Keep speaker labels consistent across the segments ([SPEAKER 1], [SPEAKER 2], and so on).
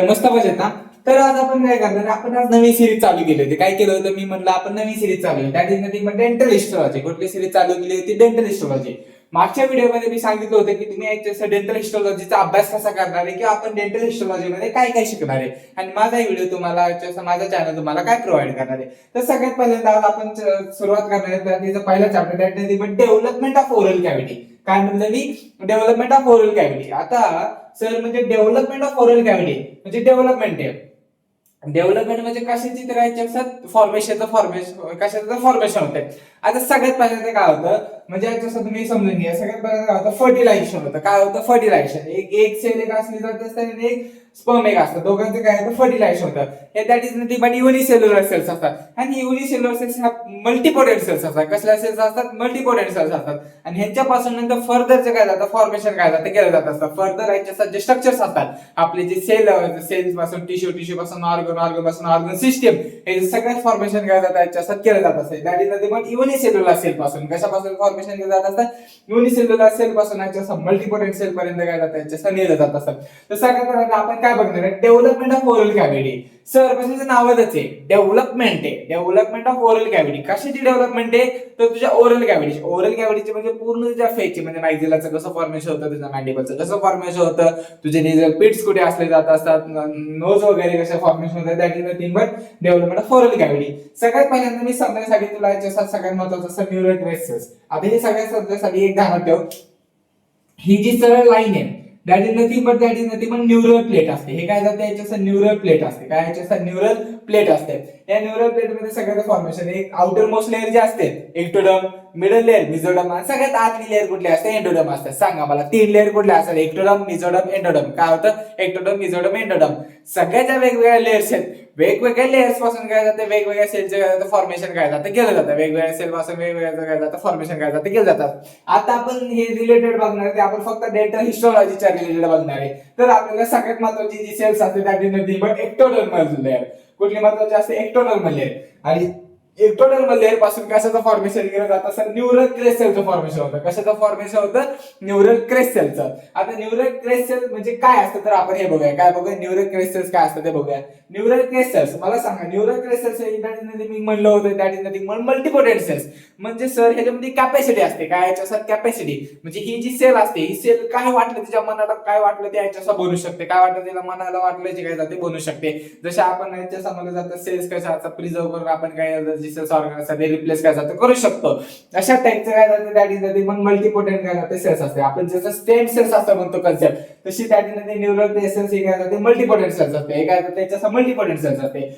[SPEAKER 1] मस्त बजेट ना. तर आज आपण काय करणार, आपण आज नवीन सिरीज चालू केली होती. काय केलं होतं, मी म्हणलं आपण नवीन सिरीज चालू केली, त्या डेंटल हिस्टॉलॉजी. कुठली सिरीज चालू केली होती? डेंटल हिस्टॉलॉजी. मागच्या व्हिडिओमध्ये मी सांगितलं होतं की तुम्ही याच्या डेंटल हिस्टॉलॉजीचा अभ्यास कसा करणार आहे, किंवा आपण डेंटल हिस्टॉलॉजीमध्ये काय काय शिकणार आहे, आणि माझा व्हिडिओ तुम्हाला माझा चॅनल तुम्हाला काय प्रोव्हाइड करणार आहे. तर सगळ्यात पहिल्यांदा आज आपण सुरुवात करणार आहे. त्याचा पहिला chapter development of oral cavity. काय म्हणलं मी? Development of oral cavity. आता सर म्हणजे डेव्हलपमेंट ऑफ ओरल कॅव्हिटी म्हणजे डेव्हलपमेंट आहे. डेव्हलपमेंट म्हणजे कशाची तर याच्यात कशाचं फॉर्मेशन होते. आता सगळ्यात पहिल्यांदा काय होतं, म्हणजे याच्यासाठी तुम्ही समजून घ्या. सगळ्यात पहिल्यांदा काय होतं, फर्टिलायझेशन होतं. काय होतं? फर्टिलायझेशन. एक सेल एक असली जात असते आणि एक स्पर्म एक असतं. दोघांचं काय होतं? फर्टिलायझेशन होतं. हे that is nothing but unicellular cells असतात. आणि युनिसेल्युलर सेल्स हा मल्टीपोटेंट सेल्स असतात. कसल्या सेल्स असतात? मल्टीपोटेंट सेल्स असतात. आणि ह्यांच्यापासून नंतर फर्दरचं काय जातं, फॉर्मेशन काय जातं, केलं जात असतं. फर्दर याच्या जे स्ट्रक्चर्स असतात आपले, जे सेल्स पासून टिश्यू पासून ऑर्गन पासून ऑर्गन सिस्टम, हे सगळ्यात फॉर्मेशन काय जातं याच्यात केलं जात असतं. That is nothing but unicellular cell पासून. कशापासून फॉर्मेशन केलं जात असतं? युनिसेल्युलर सेल पासून याच्या मल्टीपोटेंट सेल पर्यंत काय जातं, याच्या नेलं जात असतात. तर सगळ्यात आपण काय बघणार आहे? Development of oral cavity. Sir म्हणजे नावच आहे, डेव्हलपमेंट आहे. Development of oral cavity. कशाची डेव्हलपमेंट आहे? तर तुझ्या ओरल कॅव्हिटी. ओरल कॅव्हिटीची म्हणजे पूर्ण तुझ्या फेसची, म्हणजे मॅक्झिलाचं कसं फॉर्मेशन होतं, तुझ्या मॅन्डिबलचं कसं फॉर्मेशन होतं, तुझे नेझल पिट्स कुठे असले जात असतात, नोज वगैरे कसं फॉर्मेशन होतं. That is nothing but development of oral cavity. सगळ्यात पहिल्यांदा मी समजण्यासाठी तुला याच्या सगळ्यात महत्त्वाचं असं न्यूरल क्रेसेस. आता हे सगळ्यात समजण्यासाठी एक ध्यानात ठेव, ही जी सरळ लाईन आहे that is nothing but neural plate असते. हे काय जाते, याच्यात न्यूरल प्लेट असते. काय याच्यात न्यूरल प्लेट असते. या न्यूरल प्लेट मध्ये सगळ्याचं फॉर्मेशन, एक आउटर मोस्ट लेअर जे असते एक्टोडर्म, मिडल लेअर मिझोडर्म, आणि सगळ्यात आतली लेअर कुठली असते? एंडोडर्म असते. सांगा मला, 3 लेअर कुठल्या असतात? Ectoderm, mesoderm, endoderm. काय होतं? Ectoderm, mesoderm, endoderm. सगळ्याच्या वेगवेगळ्या लेअर्स आहेत. वेगवेगळ्या लेयर्स पासून काय जातं, वेगवेगळ्या सेलचे काय जातं, फॉर्मेशन काय जातं, केलं जातं. वेगवेगळ्या सेल पासून वेगवेगळ्या काय जातं, फॉर्मेशन काय जातं, केलं जातं. आता आपण हे रिलेटेड बघणार आहे, आपण फक्त डेंटल हिस्टॉलॉजीच्या रिलेटेड बघणार आहे. तर आपल्याला सगळ्यात महत्त्वाची जी सेल्स असते that is nothing but ectodermal layer. कुठली महत्त्वाची असते? Ectodermal layer. आणि एक्टोडर्मल लेअर पासून कशाचं फॉर्मेशन केलं जातं? असं न्यूरल क्रेस्ट सेलचं फॉर्मेशन होतं. कशाचं फॉर्मेशन होतं? न्यूरल क्रेस्ट सेलचं. आता न्यूरल क्रेस्ट सेल म्हणजे काय असतं, तर आपण हे बघूया. काय बघूया? न्यूरल क्रेस्ट सेल्स काय असतं ते बघूया. न्यूरल क्रेस्ट सेल्स, मला सांगा, न्यूरल क्रेस्ट सेल्स मी म्हणलं होतं that is nothing but multipotent cells. म्हणजे सर ह्याच्यामध्ये कॅपॅसिटी असते. काय याच्यासाठी? कॅपॅसिटी. म्हणजे ही जी सेल असते, ही सेल काय वाटलं तिच्या मनाला, काय वाटलं ते याच्यासह बनू शकते. काय वाटलं तिला मनाला वाटलं जे काय जाते बनू शकते. जसे आपण याच्या समजलं जातं सेल्स कशा असतात, प्रिझर्व करून आपण काय सेल्स ऑर्गन असतात ते रिप्लेस काय जातं करू शकतो. अशा टाईपचं काय जातं that is nothing but multipotent काय जाते सेल्स असते. आपण जसं स्टेम सेल्स असं म्हणतो कन्सेप्ट, तशी that is nothing neural cells हे काय जाते मल्टीपोटेंट सेल्स असते. हे काय जाते त्याच्यासह मल्टीपोटेंट सेल्स असते.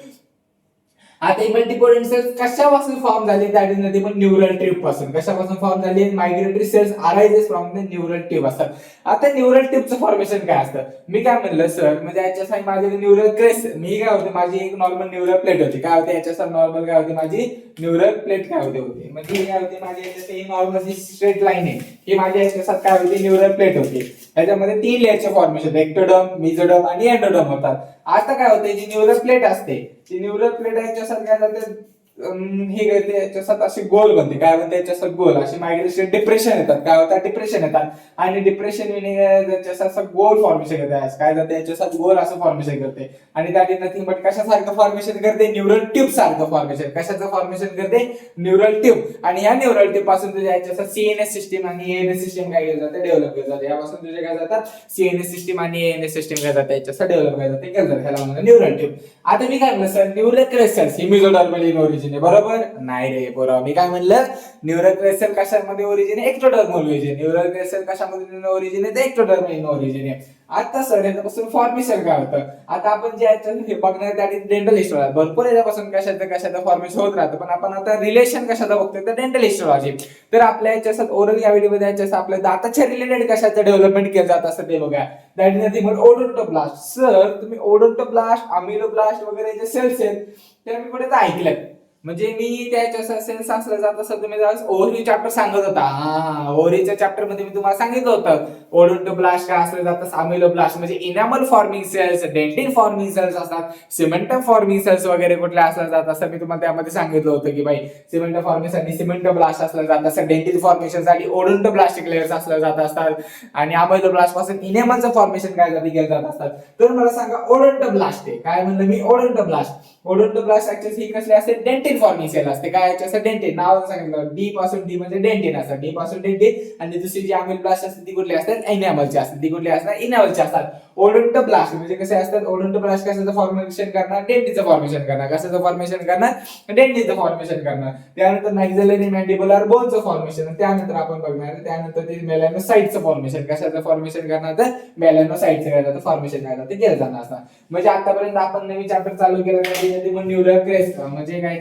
[SPEAKER 1] आता ही मल्टीपोटेंट सेल्स कशापासून फॉर्म झाली? That is nothing but neural tube पासून. कशापासून फॉर्म झाली? Migratory cells arises from the neural tube असतात. आता न्यूरल ट्यूबचं फॉर्मेशन काय असतं? मी काय म्हणलं सर, म्हणजे याच्यासाठी माझे न्यूरल क्रेस्ट, मी काय होते, माझी एक नॉर्मल न्यूरल प्लेट होती. काय होते याच्यासाठी? नॉर्मल काय होती माझी न्यूरल प्लेट काय होती, म्हणजे ही काय होती माझी याच्यासाठी नॉर्मल जी स्ट्रेट लाईन आहे, ही माझ्या याच्यासाठी काय होती? न्यूरल प्लेट होती. याच्यामध्ये 3 लेअरचे फॉर्मेशन, एक्टोडर्म, मिझोडर्म आणि एंडोडर्म होतात. आता काय होते, जी न्यूरल प्लेट असते, ती न्यूरल प्लेट याच्यासाठी काय जाते, हे करते याच्यासाठी अशी गोल बनते. काय बनते याच्यासाठी? गोल. अशी मायग्रेशन डिप्रेशन येतात. काय होतात? डिप्रेशन येतात. आणि डिप्रेशन याच्यासाठी गोल फॉर्मेशन करते. काय जाते याच्यासाठी? गोल असं फॉर्मेशन करते. आणि दॅट इज नथिंग बट कशासारखं फॉर्मेशन करते? न्यूरल ट्यूब सारखं फॉर्मेशन. कशाचं फॉर्मेशन करते? Neural tube. आणि या न्यूरल ट्यूब पासून तुझ्या याच्यासाठी सीएनएस सिस्टीम आणि एएनएस सिस्टीम काय केलं जाते? डेव्हलप केलं जाते. यापासून तुझे काय जातात? सीएनएस सिस्टीम आणि एएनएस सिस्टीम काय जाते याच्यासाठी डेव्हलप केलं जाते, केलं जाते. ह्याला म्हणतात न्यूरल ट्यूब. आता मी काय म्हणलं सर, न्यूरल क्रेस्ट सेल्स ही मिझोडर्मल इन ओरिजिन आहे, बरोबर? नाही रे पोरा, मी काय म्हणलं, न्यूरल क्रेस्ट सेल कशामध्ये ओरिजिन आहे? Ectodermal origin. Neural crest cell कशामध्ये ओरिजिन आहे? एक्टोडर्मल इन ओरिजिन आहे. आता सर याच्यापासून फॉर्मेशन काय होतं? आता आपण जे हे बघणार त्या डेंटल हिस्टॉलॉजी, भरपूर याच्यापासून कशाचं फॉर्मेशन होत राहतं, पण आपण आता रिलेशन कशाचं बघतोय तर डेंटल हिस्टॉलॉजी. तर आपल्या याच्यात ओरल कॅव्हिटीमध्ये याच्यात आपल्या दाताच्या रिलेटेड कशाचं डेव्हलपमेंट केलं जात असतं ते बघा. That is nothing but odontoblast. Sir तुम्ही ओडोंटोब्लास्ट, अमिलोब्लास्ट वगैरे जे सेल्स आहेत ते मी कुठे ऐकलेत, म्हणजे मी त्याच्या सेन्स असलं जात असं तुम्ही ओव्हरव्ह्यू चॅप्टर सांगत होता. हा, ओव्हरव्ह्यूच्या चॅप्टर मध्ये मी तुम्हाला सांगितलं होतं ओडोंटोब्लास्ट काय असलं जातं, सामिलोब्लास्ट म्हणजे enamel forming cells, dentin forming cells असतात, सिमेंटम फॉर्मिंग सेल्स वगैरे कुठले असलं जात असं मी तुम्हाला त्यामध्ये सांगितलं होतं की भाई सिमेंट फॉर्मेशन सिमेंटोब्लास्ट असलं जात असं, डेंटिन फॉर्मेशन साठी ओडोंटोब्लास्टिक लेयर्स असलं जात असतात आणि अमायलोब्लास्ट पासून इनेमलचं फॉर्मेशन काय केलं जात असतात. तर मला सांगा ओडोंटोब्लास्ट आहे काय म्हणलं मी, ओडोंटोब्लास्ट. ओडोंटोब्लास्ट ऍक्च्युअली ही कसली असते, डेंटिन फॉर्मिंग सेल असते. काय असते, डेंटिन. नाव सांगितलं डी पासून, डी म्हणजे डेंटिन असतात, डी पासून डेंटिन. आणि दुसरी जी अमिलोब्लास्ट असते ती कुठली असतात, इनॅमलची असतात. ती कुठली असतात, इनॅमलची असतात. ओडोंटोब्लास्ट म्हणजे कसे असतात, ओडोंटोब्लास्ट कशाचं फॉर्मेशन करणार, डेंटिनचं फॉर्मेशन करणार. कशाचं फॉर्मेशन करणार, डेंटिनचं फॉर्मेशन करणार. त्यानंतर मॅक्झिलरी मॅन्डिबुलर बोनचं फॉर्मेशन. त्यानंतर आपण बघणार त्यानंतर ते मेलॅनोसाइटचं फॉर्मेशन. कशाचं फॉर्मेशन करणार, तर मेलॅनोसाइटचं काय जातं फॉर्मेशन काय जातं केलं जाणार असतं. म्हणजे आतापर्यंत आपण नवीन चॅप्टर चालू केलं न्यूरल क्रेस्ट म्हणजे काय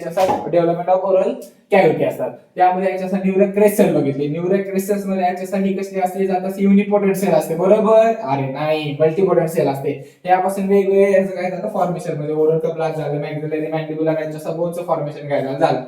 [SPEAKER 1] डेव्हलपमेंट ऑफ ओरल कॅव्हिटी असतात. त्यामध्ये याच्यासाठी न्यूरल क्रेस्ट सेल बघितली. न्यूरल क्रेस्ट सेल्स मध्ये याच्यासाठी कसली असली जातात, युनिपोटेंट सेल असते. बरोबर, अरे नाही, मल्टीपोटेंट सेल असते. यापासून वेगवेगळे याचं काय झालं फॉर्मेशन म्हणजे ओरल कप्लास झालं, मॅक्झिलरी मॅन्डिबुलर याच्या बोनचं फॉर्मेशन काय झालं.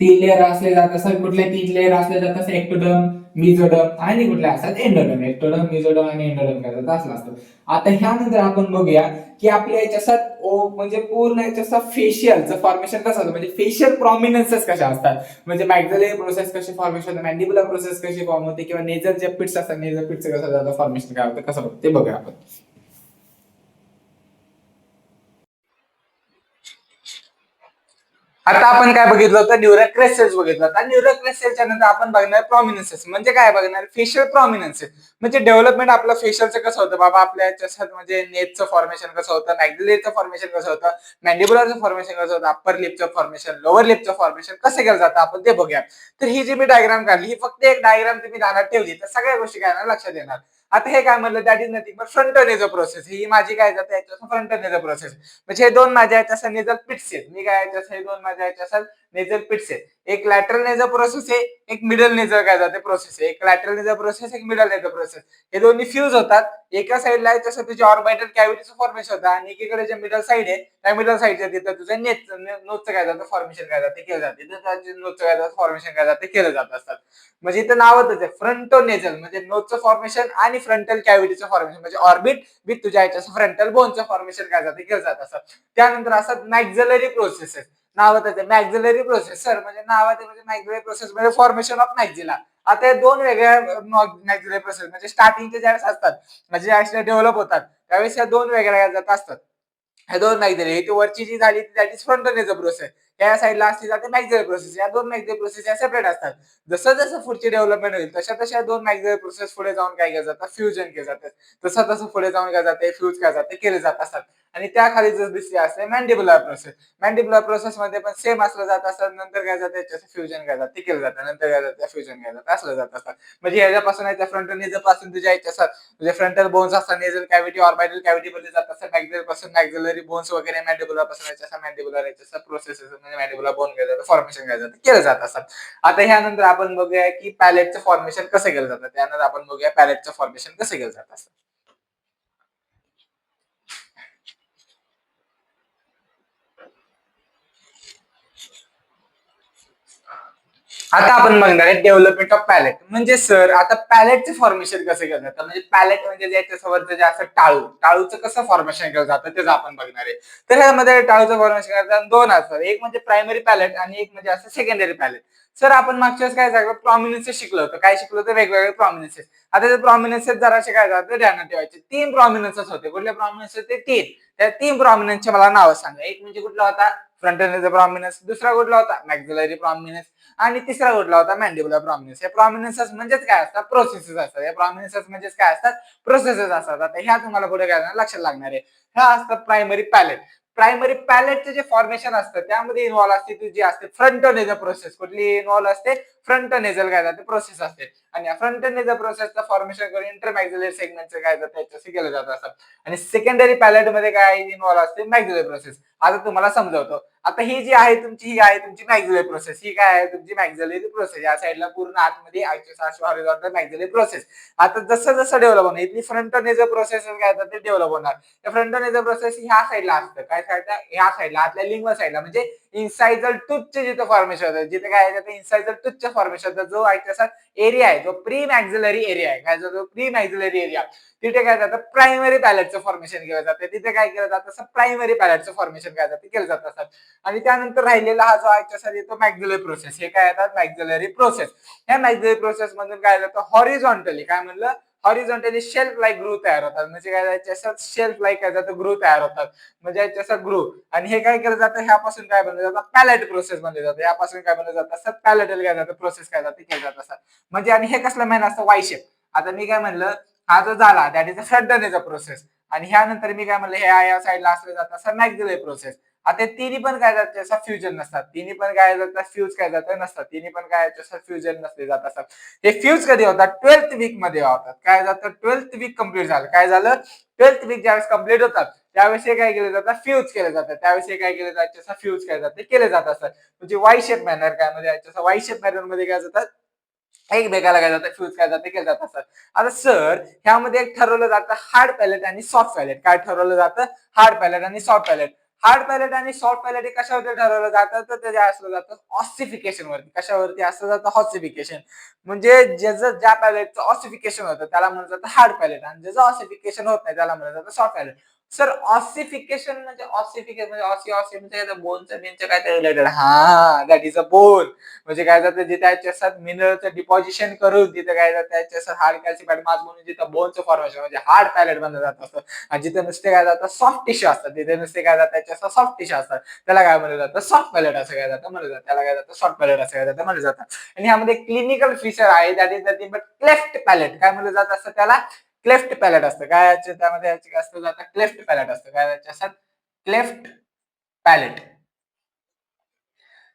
[SPEAKER 1] तीन लेअर असले जात असतात. कुठले तीन लेअर असले जात असतात, एक्टोडर्म, मिझोडर्म आणि कुठले असतात, एंडोडर्म. एक्टोडर्म, मिझोडर्म आणि एंडोडर्म काय जातं असलं असतं. आता ह्यानंतर आपण बघूया की आपल्या याच्यात म्हणजे पूर्ण याच्यात फेशियलचं फॉर्मेशन कसं असतं, म्हणजे फेशियल प्रॉमिनन्सेस कशा असतात, म्हणजे मॅक्झिलरी प्रोसेस कशी फॉर्मेशन होते, मॅन्डिबुलर प्रोसेस कशी फॉर्म होते, किंवा नेझल जे पिट्स असतात, नेझल पिट्सचं कसं जातं फॉर्मेशन काय होतं, कसं होतं ते बघूया आपण. आता आपण काय बघितलं होतं, न्यूरल क्रेस्ट बघितलं होतं. न्यूरल क्रेस्ट नंतर आपण बघणार प्रॉमिनन्सेस. म्हणजे काय बघणार, फेशियल प्रॉमिनन्सेस म्हणजे डेव्हलपमेंट आपलं फेशियलचं कसं होतं बाबा, आपल्या याच्यात म्हणजे नेकचं फॉर्मेशन कसं होतं, मॅक्झिलरीचं फॉर्मेशन कसं होतं, मॅन्डिबुलरचं फॉर्मेशन कसं होतं, अप्पर लिपचं फॉर्मेशन, लोअर लिपचं फॉर्मेशन कसं केलं जातं आपण ते बघूया. तर ही जी मी डायग्राम काढली ही फक्त एक डायग्राम तुम्ही ध्यानात ठेवली तर सगळ्या गोष्टी काय लक्षात येणार. आता हे काय म्हणलं, that is nothing but frontal nasal process. ही माझी काय जाते याच्यात फ्रंटल नेझल प्रोसेस. म्हणजे हे दोन माझ्या याच्यात नेझल पिट्स आहेत. मी काय याच्यात हे दोन माझ्या याच्यात नेझल पिट्स आहेत. एक लॅटरल नेझल प्रोसेस आहे, एक मिडल नेझल काय जाते प्रोसेस आहे. एक लॅटरल नेझल प्रोसेस, एक मिडल नेझल प्रोसेस. हे दोन्ही फ्यूज होतात. एका साईडला तसं तुझ्या ऑर्बिटल कॅव्हिटीचं फॉर्मेशन होतं आणि एकीकडे जे मिडल साईड आहे त्या मिडल साईडच्या तिथं तुझं नोटचं काय जातं फॉर्मेशन काय जाते केलं जाते. नोटचं काय जातं फॉर्मेशन काय जाते केलं जात असतात. म्हणजे इथं नावच आहे फ्रंटो नेझल म्हणजे नोटचं फॉर्मेशन आणि फ्रंटल कॅव्हिटीचं फॉर्मेशन म्हणजे ऑर्बिट विथ तुझ्या याच्या फ्रंटल बोनचं फॉर्मेशन काय जाते केलं जात असतात. त्यानंतर असतात मॅक्झिलरी प्रोसेसेस. नावात आहे मॅक्झिलरी प्रोसेस. सर म्हणजे नावात म्हणजे मॅक्झिलरी प्रोसेस म्हणजे फॉर्मेशन ऑफ मॅक्झिला. आता हे दोन वेगळ्या मॅक्झिलरी प्रोसेस म्हणजे स्टार्टिंगचे ज्यावेळेस असतात म्हणजे डेव्हलप होतात त्यावेळेस या दोन वेगळ्या जात असतात. ह्या दोन मॅक्झिलरी ही वरची जी झाली that is frontal nasal process. या साईडला असली जाते मॅक्झिलरी प्रोसेस. या दोन मॅक्झिलरी प्रोसेस या सेपरेट असतात. जसं जसं पुढची डेव्हलपमेंट होईल तशा तशा दोन मॅक्झिलरी प्रोसेस पुढे जाऊन काय केलं जातं फ्युजन केलं जातं. तसं तसं पुढे जाऊन काय जाते फ्यूज काय जाते केले जात असतात. आणि त्याखाली जर दुसरी असते मॅन्डिबुलर प्रोसेस. मॅन्डिबुलर प्रोसेस मध्ये पण सेम असलं जात असतं. नंतर काय जातं त्याचं फ्युजन काय जातं केलं जातं. नंतर काय जातं फ्युजन काय जातं असलं जात असतं. म्हणजे ह्याच्यापासून याच्या फ्रंटल नेझल पासून तुझ्या याच्या म्हणजे फ्रंटल बोन्स असतात, नेझल कॅव्हिटी ऑर्बिटल कॅव्हिटी मध्ये जात असतात. मॅक्झिलरी पासून मॅक्झिलरी बोन्स वगैरे मॅन्डिबुलर पासून याच्या मॅन्डिबुलर याच्या प्रोसेस म्हणजे मॅन्डिबुलर बोन काय जातं फॉर्मेशन काय जातं केलं जात असतात. आता ह्यानंतर आपण बघूया की पॅलेटचं फॉर्मेशन कसं केलं जातं. त्यानंतर आपण बघूया पॅलेटचं फॉर्मेशन कसं केलं जात असतं. आता आपण बघणार आहे डेव्हलपमेंट ऑफ पॅलेट. म्हणजे सर आता पॅलेटचं फॉर्मेशन कसं केलं जातं. म्हणजे पॅलेट म्हणजे ज्याच्यासोबत जे असं टाळूचं कसं फॉर्मेशन केलं जातं त्याचं आपण बघणार आहे. तर ह्यामध्ये टाळूचं फॉर्मेशन करतात दोन असतात. एक म्हणजे प्रायमरी पॅलेट आणि एक म्हणजे असं सेकंडरी पॅलेट. सर आपण मागच्या वेळेस काय झालं प्रॉमिनन्सेस शिकलो होतो. काय शिकलो होतं वेगवेगळे प्रॉमिनन्सेस. आता ते प्रॉमिनन्सेस जराशे काय जातं ध्यानात ठेवायचे. तीन प्रॉमिनन्सेस होते. कुठले प्रॉमिनन्सेस ते तीन. त्या तीन प्रॉमिनन्सचे मला नावं सांगा. एक म्हणजे कुठला होता फ्रंटल नेझल प्रॉमिनन्स, दुसरा कुठला होता मॅक्झिलरी प्रॉमिनन्स आणि तिसरा कुठला होता मॅन्डिबुलर प्रॉमिनन्स. हे प्रॉमिनन्सेस म्हणजेच काय असतात प्रोसेसेस असतात. हे प्रॉमिनन्सेस म्हणजेच काय असतात प्रोसेसेस असतात. आता ह्या तुम्हाला पुढे काय लक्षात लागणार आहे. ह्या असतात प्रायमरी पॅलेट. प्रायमरी पॅलेटचे जे फॉर्मेशन असतं त्यामध्ये इन्व्हॉल्व असते ती जी असते फ्रंट नेझल प्रोसेस. कुठली इन्व्हॉल्व असते फ्रंट नेझल काय जाते प्रोसेस असते. आणि या फ्रंट नेझल प्रोसेसचं फॉर्मेशन करून इंटरमॅक्झिलरी सेगमेंटचं काय जातं त्याच्याशी केलं जात असतात. आणि सेकंडरी पॅलेट मध्ये काय इन्व्हॉल्व असते मॅक्झिलरी प्रोसेस. आता तुम्हाला समजावतो. आता ही जी आहे तुमची ही आहे तुमची मॅक्झिलरी प्रोसेस. ही काय आहे तुमची मॅक्झिलरी प्रोसेस. या साईडला पूर्ण आतमध्ये हॉरिझॉन्टल मॅक्झिलरी प्रोसेस. आता जसं जसं डेव्हलप होणार इथली फ्रंट नेझल प्रोसेस काय ते डेव्हलप होणार. त्या फ्रंट नेझल प्रोसेस ह्या साईडला असतं. काय साईडला ह्या साईडला आतल्या लिंगवल साईडला म्हणजे इन्सायझल टूथचे जिथे फॉर्मेशन होतं, जिथे काय आहे इन्सायझल टूथचे फॉर्मेशन होतं, जो ऐकण्याचा एरिया आहे, जो प्री मॅक्झिलरी एरिया आहे, काय जो प्री मॅक्झिलरी एरिया, तिथे काय जातं प्रायमरी पॅलेटचं फॉर्मेशन केलं जातं. तिथे काय केलं जातं असं प्रायमरी पॅलेटचं फॉर्मेशन काय जातं केलं जातं असं. आणि त्यानंतर राहिलेला हा जो ऐकण्यासाठी येतो मॅक्झिलरी प्रोसेस, हे काय येतात मॅक्झिलरी प्रोसेस. ह्या मॅक्झिलरी प्रोसेस मधून काय जातं हॉरिझॉन्टली, काय म्हणलं हॉरिझॉन्टली शेल्फ लाईक ग्रू तयार होतात. म्हणजे काय शेल्फ लाईक काय जातं ग्रू तयार होतात, म्हणजे याच्या ग्रू. आणि हे काय केलं जातं ह्यापासून काय बनलं जातं पॅलेट प्रोसेस बनले जातं. यापासून काय बनलं जातं असं पॅलेटल काय जातं प्रोसेस काय जातं केलं जातं असं. म्हणजे आणि हे कसलं मेन असतं वाय शेप. आता मी काय म्हणलं हा जो झाला दॅट इज अ फ्रंटनेचा प्रोसेस. आणि ह्यानंतर मी काय म्हणलं हे या साईडला असलं जातं असं मॅक्झिलरी प्रोसेस. आता तिन्ही पण काय जातं असं फ्युजन नसतात, तिन्ही पण काय जातात फ्यूज काय जातं नसतात, तिन्ही पण काय फ्युजन नसले जात असतात. हे फ्यूज कधी होतात 12th वीक मध्ये होतात. काय जातं 12th वीक कंप्लीट झालं, काय झालं 12th वीक ज्यावेळेस कंप्लीट होतात त्यावेळेस हे काय केलं जातं फ्यूज केलं जातं. त्यावेळेस हे काय केलं जातं फ्यूज काय जातं केले जात असतात. म्हणजे वाय शेप मॅनर काय म्हणजे वाय शेप मॅनर मध्ये काय जातात एकमेकाला काय जातं फ्यूज काय जातं केलं जात असतात. आता सर ह्यामध्ये एक ठरवलं जातं हार्ड पॅलेट आणि सॉफ्ट पॅलेट. काय ठरवलं जातं हार्ड पॅलेट आणि सॉफ्ट पॅलेट. हार्ड पॅलेट आणि सॉफ्ट पॅलेट हे कशावरती ठरवलं जातं तर ते असलं जातं ऑसिफिकेशन वरती. कशावरती असलं जातं ऑसिफिकेशन. म्हणजे ज्याचं ज्या पॅलेटचं ऑसिफिकेशन होतं त्याला म्हणलं जातं हार्ड पॅलेट, आणि ज्याचं ऑसिफिकेशन होत नाही त्याला म्हणलं जातं सॉफ्ट पॅलेट. सर ऑसिफिकेशन म्हणजे ऑसिफिकेशन म्हणजे ऑसी म्हणजे बोनचं बिनचं काय रिलेटेड, हा दॅट इज अ बोन. म्हणजे काय जातं जिथे त्याच्यात मिनरलचं डिपॉझिशन करून तिथे काय जातं त्याच्यात हार्ड कॅल्शियम मास म्हणून जिथं बोनचं फॉर्मेशन म्हणजे हार्ड पॅलेट बनलं जात असतं. आणि जिथे नुसते काय जातं सॉफ्ट टिश्यू असतात, तिथे नुसते काय जातं त्याच्यात सॉफ्ट टिश्यू असतात, त्याला काय म्हणलं जातं सॉफ्ट पॅलेट असं काय जातं म्हणलं जातं. त्याला काय जातं सॉफ्ट पॅलेट असं काय जातं म्हणलं जातं. आणि ह्यामध्ये क्लिनिकल फीचर आहे that is nothing but cleft palate. काय म्हणलं जात असतं त्याला क्लेफ्ट पॅलेट असतं. काय त्यामध्ये असतं जातं क्लेफ्ट पॅलेट असतं. काय त्याच्यात cleft palate.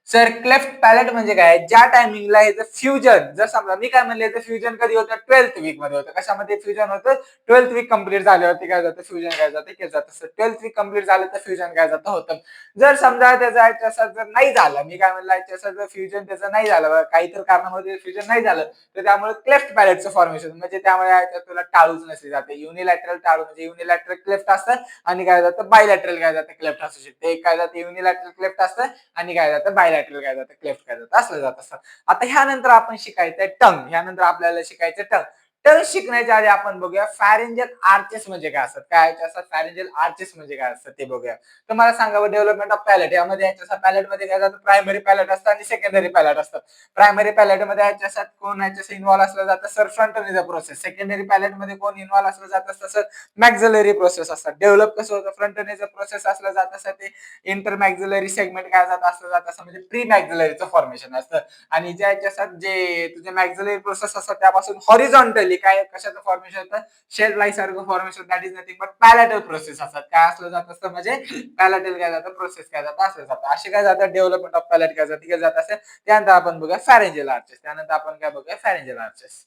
[SPEAKER 1] Sir cleft palate म्हणजे काय ज्या टायमिंगला याचं फ्युजन, जर समजा मी काय म्हणले याचं फ्युजन कधी होतं 12th वीक मध्ये होतं. कशामध्ये फ्युजन होतं 12th वीक कंप्लीट झाल्यावरती काय जातं फ्युजन काय जातं केलं जातं. 12th वीक कंप्लीट झालं तर फ्युजन काय जातं होतं. जर समजा त्याचा असं जर नाही झालं, मी काय म्हणलं असं जर फ्युजन त्याचं नाही झालं काही तर कारणामुळे फ्युजन नाही झालं तर त्यामुळे क्लेफ्ट पॅलेटचं फॉर्मेशन म्हणजे त्यामुळे तुला टाळूच नसली जाते. युनिलॅटरल टाळू म्हणजे युनिलॅटरल क्लेफ्ट असतं आणि काय जातं बायलॅटरल काय जातं क्लेफ्ट असू शकते. एक काय जातं युनिलॅटरल क्लेफ्ट असतं आणि काय जातं बायलॅटरल काय जातं क्लेफ्ट काय जातं असलं जात असतं. आता ह्यानंतर आपण शिकायचंय टंग. ह्यानंतर आपल्याला शिकायचं टंग. टंग शिकण्याच्या आधी आपण बघूया फॅरेंजल आर्चेस म्हणजे काय असतात. काय असतात फॅरेंजल आर्चेस म्हणजे काय असतं ते बघूया. तर मला सांगा डेव्हलपमेंट ऑफ पॅलेट यामध्ये पॅलेट मध्ये काय जातं प्रायमरी पॅलेट असतं आणि सेकंडरी पॅलेट असतं. प्रायमरी पॅलेट मध्ये याच्यात कोण इन्व्हॉल्व असलं जातं सर फ्रंटनेचा प्रोसेस. सेकंडरी पॅलेट मध्ये कोण इन्व्हॉल्व असलं जातं तसं मॅक्झिलरी प्रोसेस असतात. डेव्हलप कसं होतं फ्रंटनेचा प्रोसेस असलं जात असं ते इंटरमॅक्झिलरी सेगमेंट काय जात असलं जात असं म्हणजे प्री मॅक्झिलरीचं फॉर्मेशन असतं. आणि ज्याच्यात जे तुझे मॅक्झिलरी प्रोसेस असतात त्यापासून हॉरिझॉन्टली काय कशाचं फॉर्मेशन होतं शेल लाईक सारखं formation that is nothing but palatal process असतात. काय असलं जात असतं म्हणजे पॅलेटल काय जातं प्रोसेस काय जातं असलं जातं. असे काय जातं डेव्हलपमेंट ऑफ पॅलेट काय जातं जात असेल. त्यानंतर आपण बघूया फॅरेंजल आर्चेस. त्यानंतर आपण काय बघूया फॅरेंजल आर्चेस.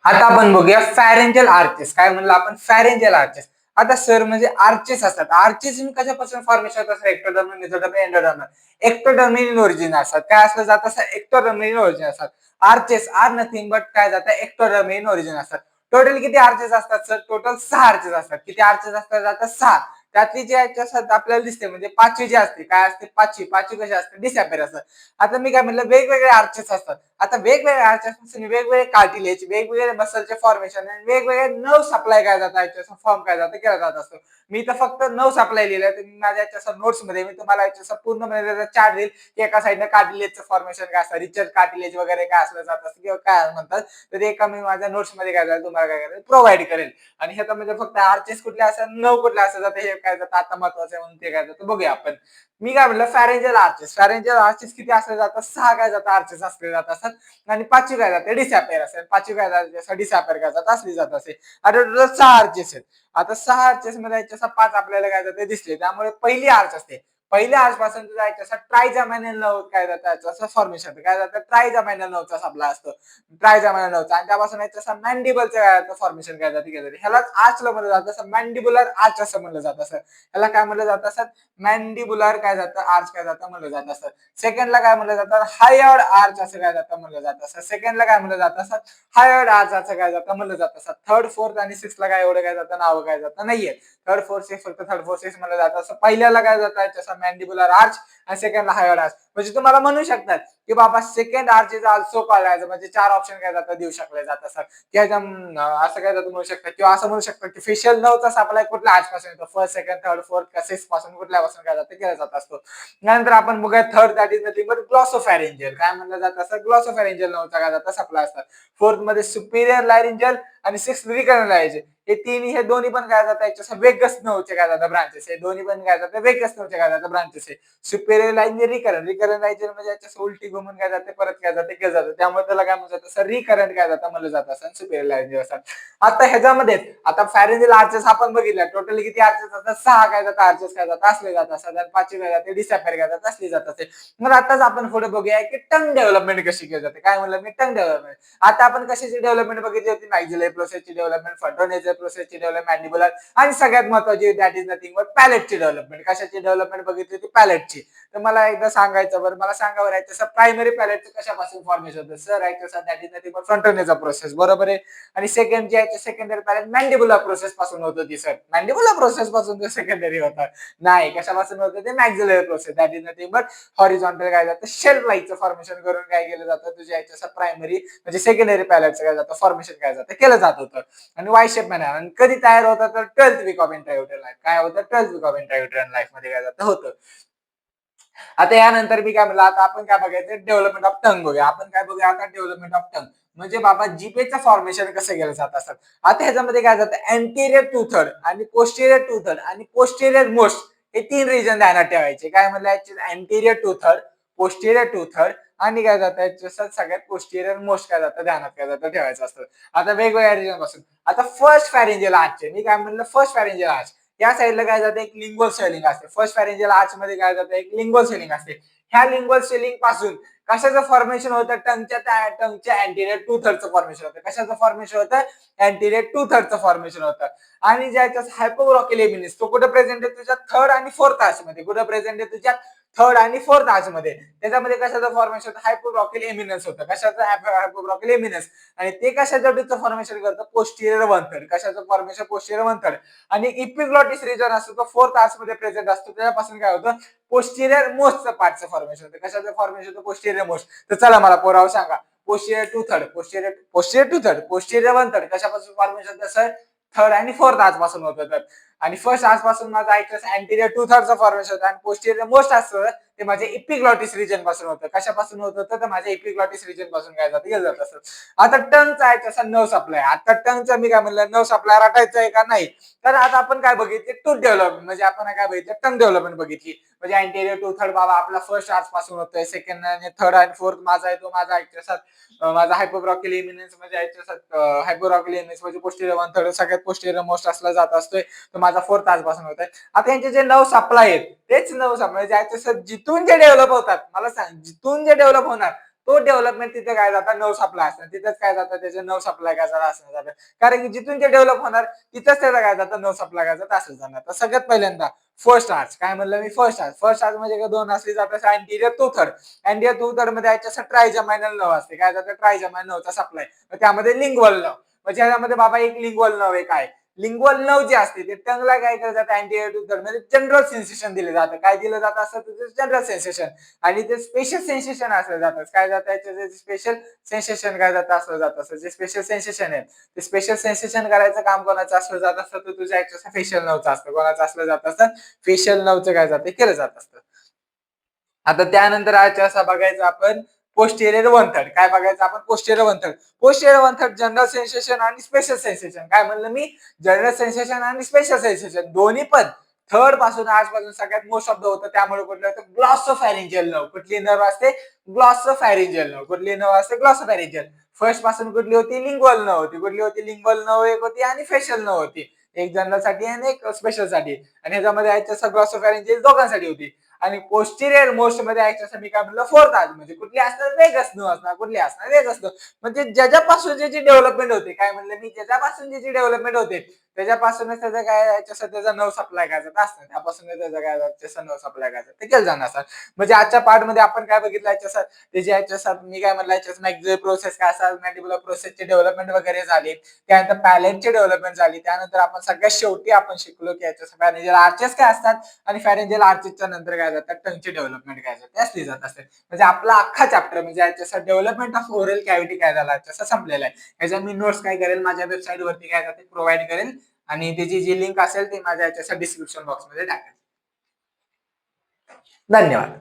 [SPEAKER 1] आता आपण बघूया फॅरेंजल आर्चेस. काय म्हणलं आपण फॅरेंजल आर्चेस. आता सर म्हणजे आर्चेस असतात. आर्चेस कशापासून फॉर्मेशन होत असतात ectodermal mesodermal endodermal. Ectodermal in origin असतात. काय असलं जात असतात एक्टोडर्मल इन ओरिजिन असतात. आर्चेस आर नथिंग बट काय जातं एक्टोडर्मल इन ओरिजिन असतात. टोटल किती आर्चेस असतात सर टोटल 6 आर्चेस असतात. किती आर्चेस असतात जातात 6. त्यातली जी आपल्याला दिसते म्हणजे पाचवी जी असते काय असते पाचवी कशी असते डिसअपेअर असतात. आता मी काय म्हणलं वेगवेगळे आर्चेस असतात. आता वेगवेगळे आर्चेस वेगवेगळे कार्टिलेज वेगवेगळे मसलचे फॉर्मेशन आणि वेगवेगळे नर्व सप्लाय काय जातात फॉर्म काय जातं केला जात असतो. मी तर फक्त नर्व सप्लाय लिहिलंय. तुम्ही माझ्या नोट्स मध्ये मी तुम्हाला पूर्ण चार्ट देईल की एका साईडने कार्टिलेजचं फॉर्मेशन काय असतं रिचर्ड कार्टिलेज वगैरे काय असलं जात असतं किंवा काय म्हणतात तर ते एका मी माझ्या नोट्स मध्ये काय झालं तुम्हाला काय करेल प्रोव्हाइड करेल. आणि हे तर म्हणजे फक्त आर्चेस कुठले असतात नर्व कुठले असतात हे काय जातं आता महत्वाचं आहे म्हणून ते काय जातं बघूया आपण. मी काय म्हणलं फॅरेंजल आर्चेस किती असले जातात 6 काय जातात आर्चेस असले जात असतात. आणि पाचवी काय जाते डिसअपेअर असेल पाचवी काय जाते डिसअपेअर काय जात असली जात असेल. आता टोटल 6 आर्चेस आहेत. आता 6 आर्चेस मध्ये 5 आपल्याला काय जाते दिसले त्यामुळे पहिली आर्च असते.
[SPEAKER 2] पहिल्या आजपासून जायचं असं ट्रायजमायनल नर्व काय जातं असं फॉर्मेशन काय जातं ट्रायजमायनल नर्वचा आपला असतो ट्रायजमायनल नर्वचा आणि त्यापासून याचं मॅन्डिबलचं काय जातं फॉर्मेशन काय जातं केलं ह्यालाच आर्चला म्हणलं जातं असं मॅन्डिबुलर आर्च असं म्हणलं जातं असं ह्याला काय म्हणलं जातं असं मॅन्डिबुलर काय जातं आर्च काय जातं म्हणलं जातं असं सेकंडला काय म्हणलं जातं हायर्ड आर्च असं काय जातं म्हणलं जातं असं सेकंडला काय म्हणलं जातं असं हायर्ड आर्च असं काय जातं म्हणलं जातं असं थर्ड फोर्थ आणि सिक्सला काय एवढं काय जातं नाव काय जातं नाहीये थर्ड फोर्थ सिक्स फक्त थर्ड फोर्थ सिक्स म्हणलं जातं असं पहिल्याला काय जातं जसं मॅन्डिबुलर आर्च आणि सेकंडला हायर्ड आर्च म्हणजे तुम्हाला म्हणू शकतात की बाबा second arch is also called म्हणजे 4 ऑप्शन काय जातं देऊ शकले जात असं की असं काय जातं म्हणू शकतात किंवा असं म्हणू शकतात की फेशियल नर्वचा सप्लाय कुठल्या आर्चपासून येतो फर्स्ट सेकंड थर्ड फोर्थ का सिक्स पासून कुठल्यापासून काय जातं केला जात असतो त्यानंतर आपण बघूया third that is nothing but glossopharyngeal काय म्हणलं जातं असं ग्लॉसोफॅरिंजियल नर्वचा काय जातं सप्लाय असतात फोर्थ मध्ये सुपिरियर लायरिंजियल आणि सिक्स रिकरंट लायरिंजियल हे दोन्ही पण काय जातात याच्या वेगस नव्हते काय जातात ब्रांचेस हे दोन्ही पण काय जातात वेगस नव्हते काय जातात ब्रांचेस आहे सुपेरियर लाईन रिकरंट लाईन म्हणजे याच्या उलटी घुमून काय जाते परत काय जाते केलं जातं त्यामुळे त्याला काय म्हणतात असं रिकरंट काय जातं म्हणलं जातं असं सुपेरियर लाईन असतात आता ह्याच्यामध्ये आता फॅरेंजियल आर्चेस आपण बघितलं टोटली किती आर्चेस असतात 6 काय जातात आर्चेस काय जातात असले जातात साधारण 5 काय जाते डिसअपेअर काय जातात असली जातात मग आताच आपण पुढे बघूया की टंग डेव्हलपमेंट कशी केली जाते काय म्हणलं मी टंग डेव्हलपमेंट आता आपण कशाची डेव्हलपमेंट बघितली होती मॅक्झिलरी प्रोसेसची डेव्हलपमेंट फ्रंटोनेझल प्रोसेसची डेव्हलपमेंट मॅन्डिबुलर आणि सगळ्यात महत्त्वाची दॅट इज नथिंग बट पॅलेटची डेव्हलपमेंट कशाची डेव्हलपमेंट बघितली होती पॅलेटची तर मला एकदा सांगायचं बरं मला सांगा बरं याचं प्रायमरी पॅलेटचं कशापासून फॉर्मेशन होतं सर याचं that is nothing but frontonasal process बरोबर आहे आणि सेकंड जे आहे सेकंडरी पॅलेट मॅन्डिबुलर प्रोसेस पासून होतं ती सर मॅन्डिबुलर प्रोसेस पासून ते सेकंडरी होतं नाही कशापासून होतं ते maxillary process that is nothing but horizontal काय जातं शेल्फ लाईकचं फॉर्मेशन करून काय केलं जातं तुझ्या याचं प्रायमरी म्हणजे सेकंडरी पॅलेटचं काय जातं फॉर्मेशन काय जातं केलं जात होतं आणि वाय शेप मॅनर आणि कधी तयार होतं तर 12th वीक ऑफ इंट्रायुटरल लाईफ काय होतं 12th वीक ऑफ इंट्रायुटरल लाईफ मध्ये काय जातं होतं आता यानंतर मी काय म्हणलं आता आपण काय बघायचं डेव्हलपमेंट ऑफ टंग बघूया आपण काय बघूया आता डेव्हलपमेंट ऑफ टंग म्हणजे बाबा जीपेचं फॉर्मेशन कसं केलं जात असतात आता ह्याच्यामध्ये काय जातं अँटेरियर टू थर्ड आणि पोस्टेरियर टू थर्ड आणि पोस्टेरियर मोस्ट हे 3 रिजन ध्यानात ठेवायचे काय म्हणलं anterior two third posterior two third आणि काय जातं सगळ्यात पोस्टेरियर मोस्ट काय जातं ध्यानात काय जातं ठेवायचं असतं आता वेगवेगळ्या रिजन पासून आता फर्स्ट फॅरेंजियल आर्च मी काय म्हणलं फर्स्ट फॅरेंजियल आर्च या साईडला काय जातं एक लिंग्वल स्वेलिंग असते फर्स्ट फॅरेंजियल आर्च मध्ये काय जातं एक लिंग्वल स्वेलिंग असते ह्या लिंग्वल स्वेलिंग पासून कशाचं फॉर्मेशन होतं टंगच्या अँटेरियर टू थर्डचं फॉर्मेशन होतं कशाचं फॉर्मेशन होतं अँटेरियर टू थर्डचं फॉर्मेशन होतं आणि ज्याच्यात हायपोब्रॉकिल एमिनिस तो कुठे प्रेझेंट आहे तुझ्या थर्ड आणि फोर्थ आर्च मध्ये कुठे प्रेझेंट आहे तुझ्या थर्ड आणि फोर्थ आर्च मध्ये त्याच्यामध्ये कशाचं फॉर्मेशन होतं हायपोब्रॉकिल एमिनस होतं कशाचं हायपोब्रॉकिल एमिनस आणि ते कशाच्या डीचं फॉर्मेशन करतं पोस्टिरियर वन थर्ड कशाचं फॉर्मेशन पोस्टिरियर वन थर्ड आणि इपिग्लॉटिस रिजन असतो तो फोर्थ आर्च मध्ये प्रेझेंट असतो त्याच्यापासून काय होतं पोस्टिरियर मोस्टचं पार्टचं फॉर्मेशन होतं कशाचं फॉर्मेशन होतं पोस्टिरियर मोस्ट तर चला मला पोराव सांगा posterior two third posterior two third posterior one third कशापासून फॉर्मेशन होतं सर थर्ड आणि फोर्थ आर्च पासून होतं तर आणि फर्स्ट आर्च पासून माझा अँटेरियर टू थर्डचं फॉर्मेशन होतं आणि पोस्टिरियर मोस्ट असतं ते माझे इपिग्लॉटिस रिजन पासून होतं कशापासून होत होतं तर माझ्या इपिग्लॉटिस रिजन पासून काय जातं गेलं जात असतं आता टंगचा आहे तसा नर्व सप्लाय आता टंगचा मी काय म्हणलं नर्व सप्लाय राखायचा आहे का नाही तर आता आपण काय बघितले टूथ डेव्हलपमेंट म्हणजे आपण काय बघितलं टंग डेव्हलपमेंट बघितली म्हणजे अँटेरियर टू थर्ड बाबा आपला फर्स्ट आर्च पासून होतोय सेकंड आणि थर्ड आणि फोर्थ माझा आहे तो माझा हायपोब्रॉकिल एमिनन्स म्हणजे हायपोब्रॉकिल एमिनन्स म्हणजे पोस्टिरियर वन थर्ड सगळ्यात पोस्टिरियर मोस्ट असला जात असतोय तो माझा फोर्थ आर्च पासून होतोय आता यांचे जे नर्व सप्लाय आहेत तेच नर्व सप्लाय ज्याच्या जिथून जे डेव्हलप होतात मला सांग जिथून जे डेव्हलप होणार तो डेव्हलपमेंट तिथे काय जातात नर्व सप्लाय असतात तिथेच काय जातं त्याचे नर्व सप्लाय काय जातं कारण की जिथून ते डेव्हलप होणार तिथंच त्याचा काय जातं नर्व सप्लाय काय जातं असं जाणार तर सगळ्यात पहिल्यांदा फर्स्ट आर्च काय म्हणलं मी फर्स्ट आर्च म्हणजे दोन असली जातात अँटेरियर टू थर्ड मध्ये याच्या ट्रायजमायनल नर्व असते काय जातं ट्रायजमायनल नर्वचा सप्लाय त्यामध्ये लिंग्वल नर्व म्हणजे यामध्ये बाबा एक लिंग्वल नर्व आहे काय लिंग्वल नर्व जे असते ते टंगला काय केलं जातं अँटेरियर टू थर्ड मध्ये जनरल सेन्सेशन दिलं जातं काय दिलं जातं असं जनरल सेन्सेशन आणि ते स्पेशल सेन्सेशन असलं जातं काय जातं स्पेशल सेन्सेशन काय जातं असलं जात असं जे स्पेशल सेन्सेशन आहे ते स्पेशल सेन्सेशन करायचं काम कोणाचं असलं जात असतं तर तुझ्या फेशियल नर्वचं असतं कोणाचं असलं जात असतं फेशियल नर्वचं काय जातं केलं जात असतं आता त्यानंतर असं बघायचं आपण पोस्टेरियर वन थर्ड काय बघायचं आपण posterior one third general sensation आणि स्पेशल सेन्सेशन काय म्हणलं मी जनरल सेन्सेशन आणि स्पेशल सेन्सेशन दोन्ही पण थर्ड पासून आजपासून सगळ्यात मोस्ट शब्द होतं त्यामुळे कुठलं होतं ग्लॉसोफॅरिंजियल नर्व कुठली नर्व असते ग्लॉसोफॅरिंजियल नर्व कुठली नर्व असते ग्लॉसोफॅरिंजियल फर्स्ट पासून कुठली होती लिंग्वल नर्व होती कुठली होती लिंग्वल नर्व एक होती आणि फेशियल नर्व होती एक जनरल साठी आणि एक स्पेशल साठी आणि ह्याच्यामध्ये ग्लॉसोफॅरिंजियल दोघांसाठी होती आणि पोस्टिरियर मोस्ट मध्ये याच्यासाठी मी काय म्हणलं फोर्थ आर्च म्हणजे कुठली असणार वेगस नो असणार कुठली असणार वेगस नो म्हणजे ज्याच्यापासून जी डेव्हलपमेंट होते काय म्हणलं मी ज्याच्यापासून जी डेव्हलपमेंट होते त्याच्यापासूनच त्याचा काय याच्यासाठी त्याचा नव सप्लाय करायचा असतं त्यापासून त्याचा काय त्याचा नव सप्लाय करायचा ते केलं जाणार सर म्हणजे आजच्या पार्ट मध्ये आपण काय बघितलं याच्यासाठी त्याची याच्यासाठी मी काय म्हणलं याच्यात प्रोसेस काय असतात मॅन्डिबुलर प्रोसेसची डेव्हलपमेंट वगैरे झाली त्यानंतर पॅलेटची डेव्हलपमेंट झाली त्यानंतर आपण सगळ्यात शेवटी आपण शिकलो की याच्या फॅरेंजियल आर्चेस काय असतात आणि फॅरेंजियल आर्चेसच्या नंतर काय जातात टंगची डेव्हलपमेंट काय जाते असली जात असते म्हणजे आपला अख्खा चॅप्टर म्हणजे याच्या डेव्हलपमेंट ऑफ ओरल कॅव्हिटी काय झाला याचा संपलेला आहे याचा मी नोट्स काय करेल माझ्या वेबसाईट वरती काय जाते प्रोव्हाइड करेल आणि त्याची जी लिंक असेल ती माझ्या याच्या डिस्क्रिप्शन बॉक्स मध्ये टाकेल धन्यवाद